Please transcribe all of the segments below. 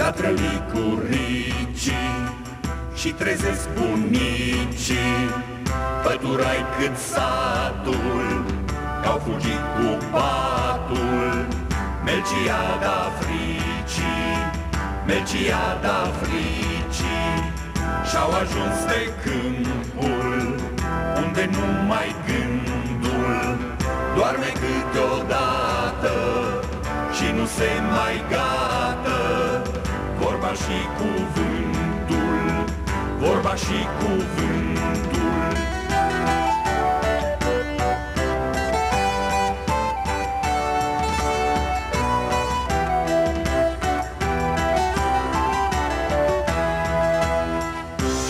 La trălicuricii și trezesc bunicii, păturai cât satul, că-au fugit cu patul. Melciada fricii, Melciada fricii, și-au ajuns de câmpul unde numai gândul doarme câteodată și nu se mai gata. Vorba și cuvântul, vorba și cuvântul.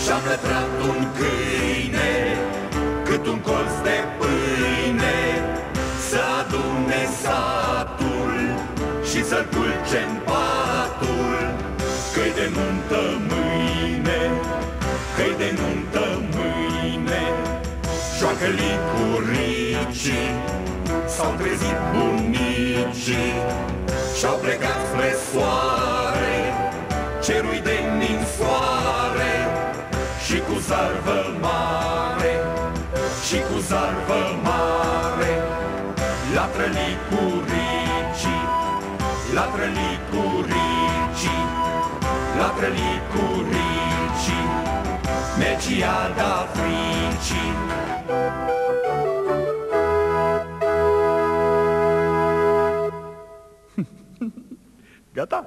Și-am lătrat un câine cât un colț de pâine, să adune satul și să-l culce-n patul. Că-i de nuntă mâine, că-i de nuntă mâine. Joacă licuricii, s-au trezit bunicii, și-au plecat spre soare, cerul-i de ninsoare. Și cu zarvă mare, și cu zarvă mare, la trălicuricii, la trălicuricii, la trălicuricii, Melciada fricii. Gata?